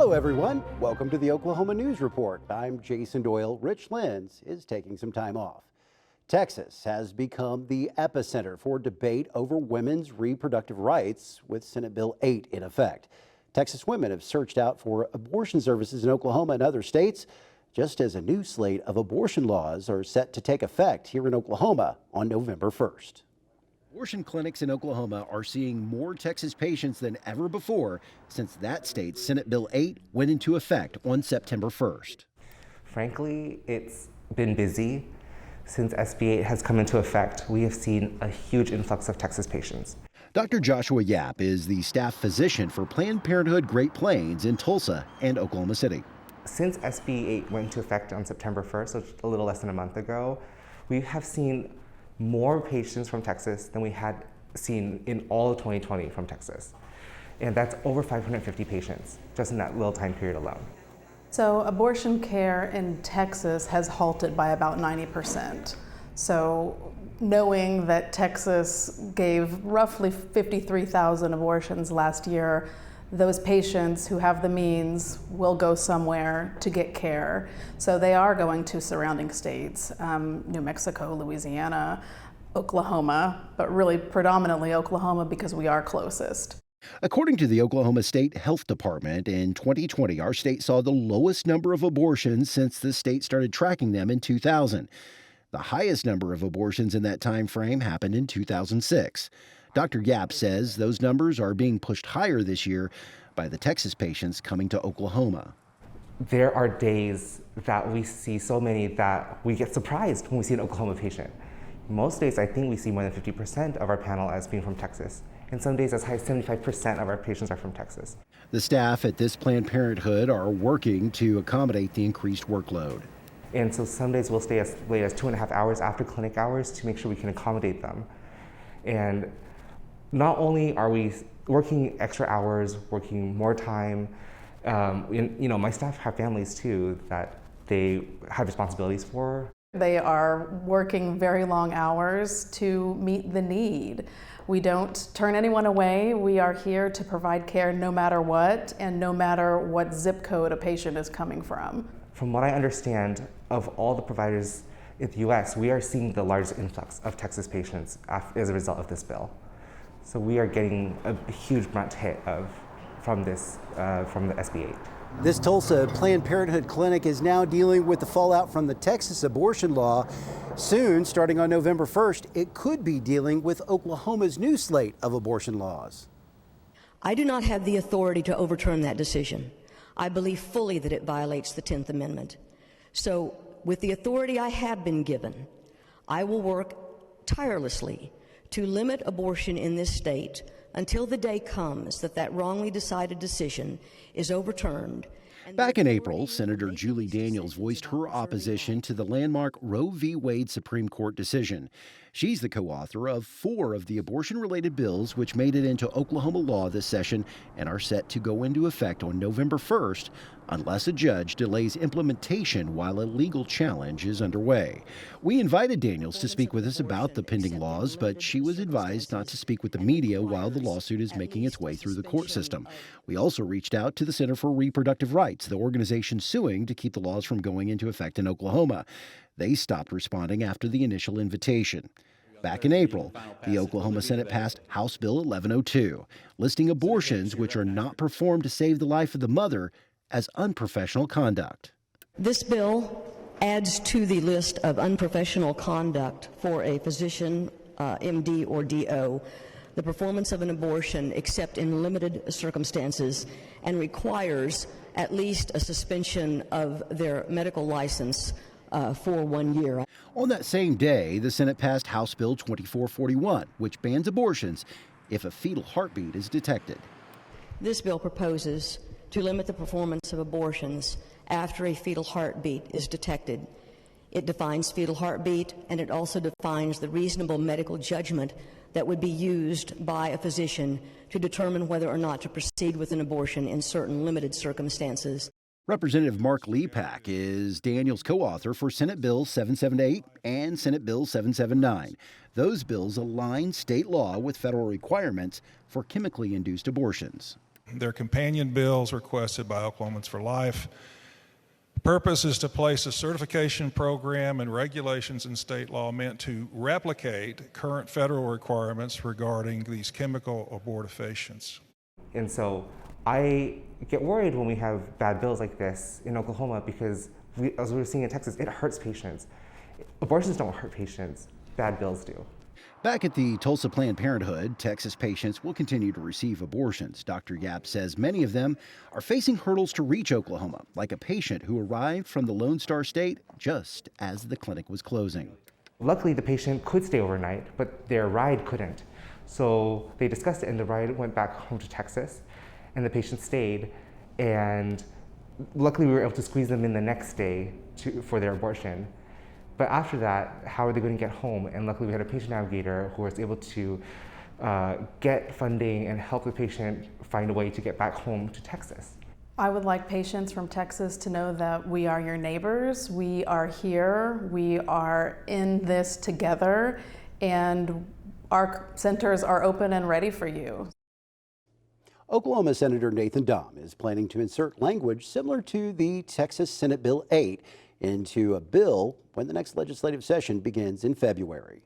Hello, everyone. Welcome to the Oklahoma News Report. I'm Jason Doyle. Rich Lenz is taking some time off. Texas has become the epicenter for debate over women's reproductive rights, with Senate Bill 8 in effect. Texas women have searched out for abortion services in Oklahoma and other states, just as a new slate of abortion laws are set to take effect here in Oklahoma on November 1st. Abortion clinics in Oklahoma are seeing more Texas patients than ever before since that state's Senate Bill 8 went into effect on September 1st. Frankly, it's been busy. Since SB 8 has come into effect, we have seen a huge influx of Texas patients. Dr. Joshua Yap is the staff physician for Planned Parenthood Great Plains in Tulsa and Oklahoma City. Since SB 8 went into effect on September 1st, so a little less than a month ago, we have seen more patients from Texas than we had seen in all of 2020 from Texas. And that's over 550 patients just in that little time period alone. So abortion care in Texas has halted by about 90%. So knowing that Texas gave roughly 53,000 abortions last year, those patients who have the means will go somewhere to get care. So they are going to surrounding states, New Mexico, Louisiana, Oklahoma, but really predominantly Oklahoma because we are closest. According to the Oklahoma State Health Department, in 2020, our state saw the lowest number of abortions since the state started tracking them in 2000. The highest number of abortions in that time frame happened in 2006. Dr. Yap says those numbers are being pushed higher this year by the Texas patients coming to Oklahoma. There are days that we see so many that we get surprised when we see an Oklahoma patient. Most days, I think we see more than 50% of our panel as being from Texas. And some days as high as 75% of our patients are from Texas. The staff at this Planned Parenthood are working to accommodate the increased workload. And so some days we'll stay as late as 2.5 hours after clinic hours to make sure we can accommodate them. And not only are we working extra hours, working more time, my staff have families too that they have responsibilities for. They are working very long hours to meet the need. We don't turn anyone away. We are here to provide care no matter what, and no matter what zip code a patient is coming from. From what I understand, of all the providers in the U.S., we are seeing the largest influx of Texas patients as a result of this bill. So we are getting a huge brunt hit from the SB 8. This Tulsa Planned Parenthood clinic is now dealing with the fallout from the Texas abortion law. Soon, starting on November 1st, it could be dealing with Oklahoma's new slate of abortion laws. I do not have the authority to overturn that decision. I believe fully that it violates the 10th Amendment. So, with the authority I have been given, I will work tirelessly to limit abortion in this state until the day comes that wrongly decided decision is overturned. Back in April, Senator Julie Daniels voiced her opposition to the landmark Roe v. Wade Supreme Court decision. She's the co-author of 4 of the abortion-related bills which made it into Oklahoma law this session and are set to go into effect on November 1st unless a judge delays implementation while a legal challenge is underway. We invited Daniels to speak with us about the pending laws, but she was advised not to speak with the media while the lawsuit is making its way through the court system. We also reached out to the Center for Reproductive Rights, the organization suing to keep the laws from going into effect in Oklahoma. They stopped responding after the initial invitation. Back in April, the Oklahoma Senate passed House Bill 1102, listing abortions which are not performed to save the life of the mother as unprofessional conduct. This bill adds to the list of unprofessional conduct for a physician, MD or DO, the performance of an abortion except in limited circumstances, and requires at least a suspension of their medical license for 1 year. On that same day, the Senate passed House Bill 2441, which bans abortions if a fetal heartbeat is detected. This bill proposes to limit the performance of abortions after a fetal heartbeat is detected. It defines fetal heartbeat, and it also defines the reasonable medical judgment that would be used by a physician to determine whether or not to proceed with an abortion in certain limited circumstances. Representative Mark Lepak is Daniels' co-author for Senate Bill 778 and Senate Bill 779. Those bills align state law with federal requirements for chemically induced abortions. Their companion bills requested by Oklahomans for Life. The purpose is to place a certification program and regulations in state law meant to replicate current federal requirements regarding these chemical abortifacients. And so I get worried when we have bad bills like this in Oklahoma because, as we were seeing in Texas, it hurts patients. Abortions don't hurt patients, bad bills do. Back at the Tulsa Planned Parenthood, Texas patients will continue to receive abortions. Dr. Yap says many of them are facing hurdles to reach Oklahoma, like a patient who arrived from the Lone Star State just as the clinic was closing. Luckily, the patient could stay overnight, but their ride couldn't. So they discussed it, and the ride went back home to Texas, and the patient stayed. And luckily, we were able to squeeze them in the next day for their abortion. But after that, how are they going to get home? And luckily, we had a patient navigator who was able to get funding and help the patient find a way to get back home to Texas. I would like patients from Texas to know that we are your neighbors. We are here. We are in this together, and our centers are open and ready for you. Oklahoma Senator Nathan Dahm is planning to insert language similar to the Texas Senate Bill 8 into a bill when the next legislative session begins in February.